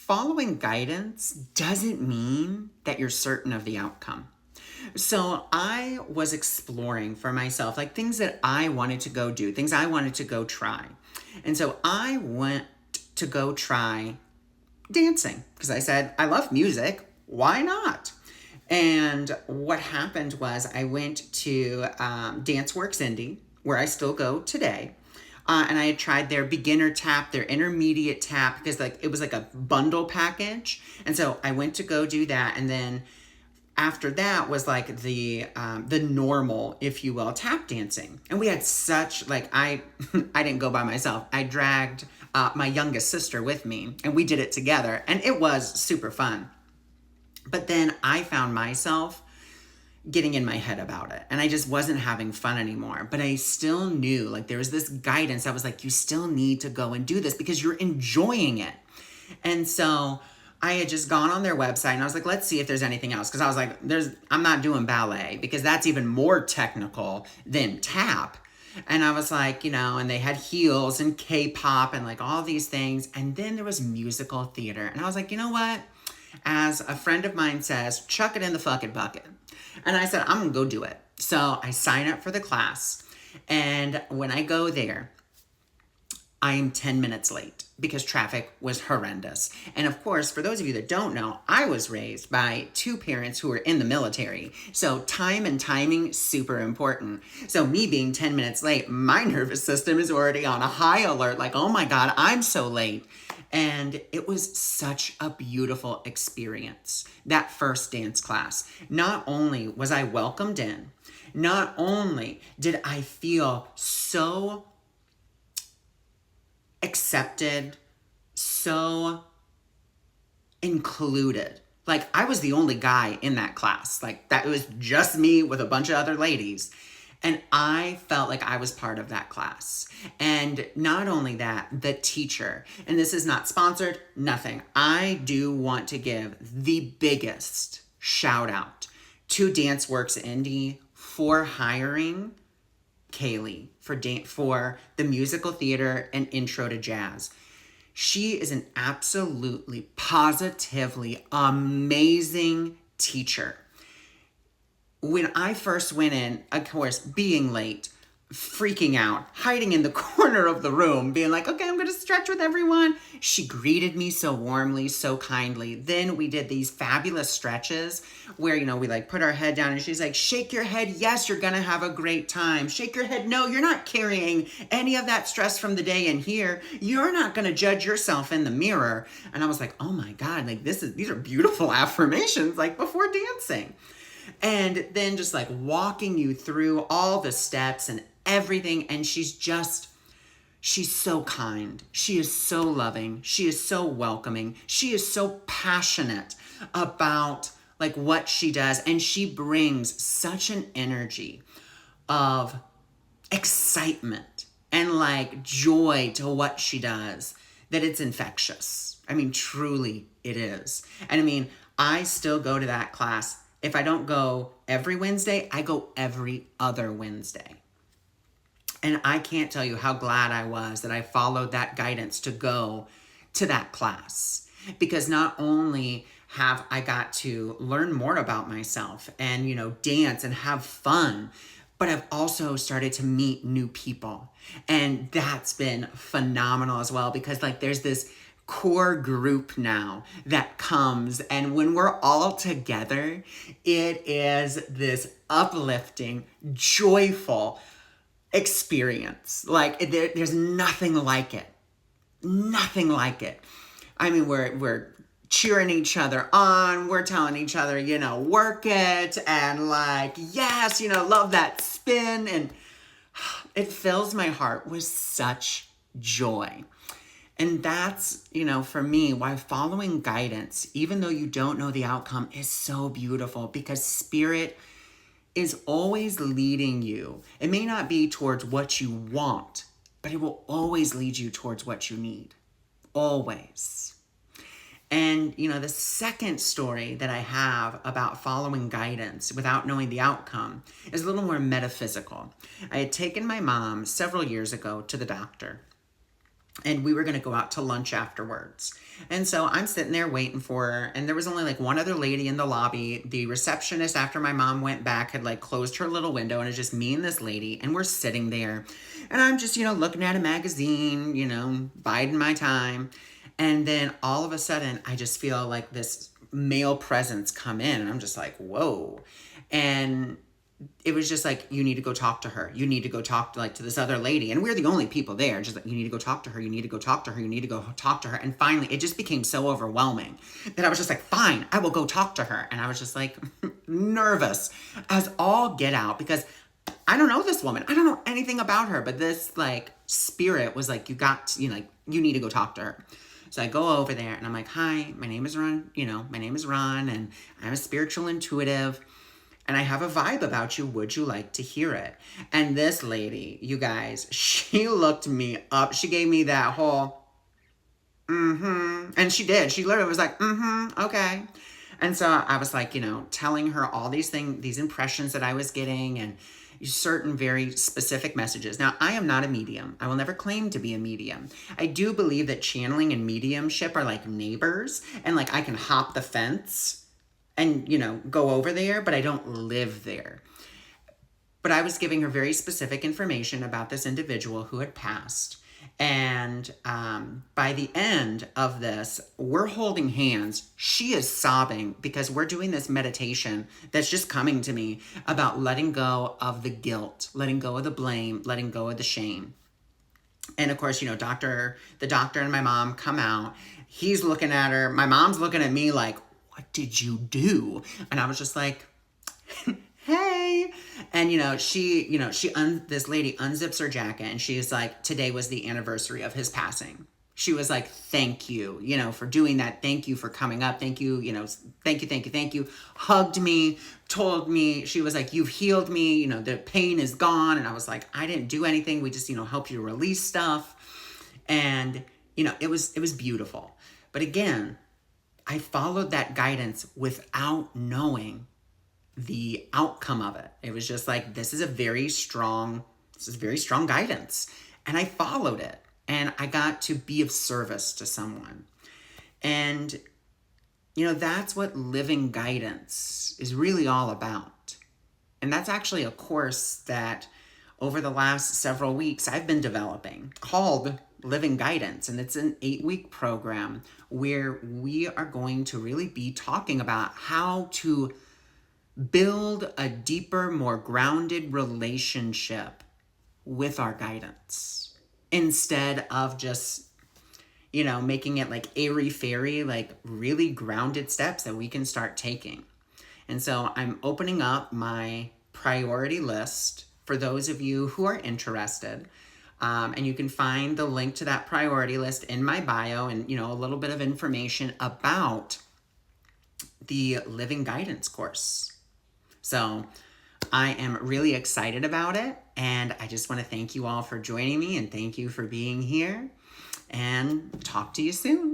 following guidance doesn't mean that you're certain of the outcome. So I was exploring for myself, like things that I wanted to go do, things I wanted to go try. And so I went to go try dancing because I said, I love music. Why not? And what happened was I went to DanceWorks Indie, where I still go today. And I had tried their beginner tap, their intermediate tap, because like it was like a bundle package. And so I went to go do that. And then after that was like the normal, if you will, tap dancing. And we had such like I I didn't go by myself. I dragged my youngest sister with me, and we did it together, and it was super fun. But then I found myself getting in my head about it, and I just wasn't having fun anymore. But I still knew, like, there was this guidance. I was like, you still need to go and do this because you're enjoying it. And so I had just gone on their website and I was like, let's see if there's anything else. Because I was like, I'm not doing ballet because that's even more technical than tap. And I was like, and they had heels and K-pop and like all these things. And then there was musical theater. And I was like, you know what? As a friend of mine says, chuck it in the fucking bucket. And I said, I'm going to go do it. So I sign up for the class. And when I go there, I am 10 minutes late because traffic was horrendous. And of course, for those of you that don't know, I was raised by two parents who were in the military. So time and timing, super important. So me being 10 minutes late, my nervous system is already on a high alert. Like, oh my God, I'm so late. And it was such a beautiful experience, that first dance class. Not only was I welcomed in, not only did I feel so accepted, so included. Like, I was the only guy in that class. Like, that was just me with a bunch of other ladies. And I felt like I was part of that class. And not only that, the teacher, and this is not sponsored, nothing. I do want to give the biggest shout out to DanceWorks Indie for hiring Kaylee for the musical theater and intro to jazz. She is an absolutely positively amazing teacher. When I first went in, of course, being late, freaking out, hiding in the corner of the room, being like, okay, I'm going to stretch with everyone. She greeted me so warmly, so kindly. Then we did these fabulous stretches where, we like put our head down and she's like, shake your head. Yes, you're going to have a great time. Shake your head. No, you're not carrying any of that stress from the day in here. You're not going to judge yourself in the mirror. And I was like, oh my God, like these are beautiful affirmations, like before dancing. And then just like walking you through all the steps and everything. And she's so kind. She is so loving. She is so welcoming. She is so passionate about like what she does. And she brings such an energy of excitement and like joy to what she does that it's infectious. I mean, truly it is. And I mean, I still go to that class. If I don't go every Wednesday, I go every other Wednesday. And I can't tell you how glad I was that I followed that guidance to go to that class. Because not only have I got to learn more about myself and, dance and have fun, but I've also started to meet new people. And that's been phenomenal as well because like there's this core group now that comes, and when we're all together, it is this uplifting, joyful experience. Like there's nothing like it. Nothing like it. I mean, we're cheering each other on. We're telling each other, work it, and like, yes, love that spin, and it fills my heart with such joy. And that's, for me, why following guidance, even though you don't know the outcome, is so beautiful because spirit is always leading you. It may not be towards what you want, but it will always lead you towards what you need. Always. And, the second story that I have about following guidance without knowing the outcome is a little more metaphysical. I had taken my mom several years ago to the doctor. and we were going to go out to lunch afterwards. And so I'm sitting there waiting for her, and there was only like one other lady in the lobby. The receptionist, after my mom went back, had like closed her little window, and it's just me and this lady, and we're sitting there, and I'm just, looking at a magazine, biding my time. And then all of a sudden, I just feel like this male presence come in, and I'm just like, whoa. And it was just like, you need to go talk to her. You need to go talk to this other lady. And we're the only people there. Just like, you need to go talk to her. You need to go talk to her. You need to go talk to her. And finally, it just became so overwhelming that I was just like, fine, I will go talk to her. And I was just like nervous as all get out, because I don't know this woman. I don't know anything about her, but this like spirit was like, you need to go talk to her. So I go over there and I'm like, hi, my name is Ron. My name is Ron, and I'm a spiritual intuitive, and I have a vibe about you. Would you like to hear it? And this lady, you guys, she looked me up. She gave me that whole, and she did. She literally was like, okay. And so I was like, telling her all these things, these impressions that I was getting, and certain very specific messages. Now, I am not a medium. I will never claim to be a medium. I do believe that channeling and mediumship are like neighbors, and like I can hop the fence and, go over there, but I don't live there. But I was giving her very specific information about this individual who had passed. And by the end of this, we're holding hands. She is sobbing because we're doing this meditation that's just coming to me about letting go of the guilt, letting go of the blame, letting go of the shame. And of course, the doctor and my mom come out. He's looking at her. My mom's looking at me like, what did you do? And I was just like, hey. And, this lady unzips her jacket, and she is like, today was the anniversary of his passing. She was like, thank you, for doing that. Thank you for coming up. Thank you, thank you. Hugged me, told me, she was like, you've healed me. The pain is gone. And I was like, I didn't do anything. We just, helped you release stuff. And, it was beautiful. But again, I followed that guidance without knowing the outcome of it. It was just like, this is very strong guidance. And I followed it, and I got to be of service to someone. And, that's what living guidance is really all about. And that's actually a course that over the last several weeks I've been developing called Living Guidance. And it's an 8-week program where we are going to really be talking about how to build a deeper, more grounded relationship with our guidance, instead of just, making it like airy-fairy, like really grounded steps that we can start taking. And so I'm opening up my priority list for those of you who are interested. And you can find the link to that priority list in my bio, and, a little bit of information about the Living Guidance course. So I am really excited about it, and I just want to thank you all for joining me, and thank you for being here, and talk to you soon.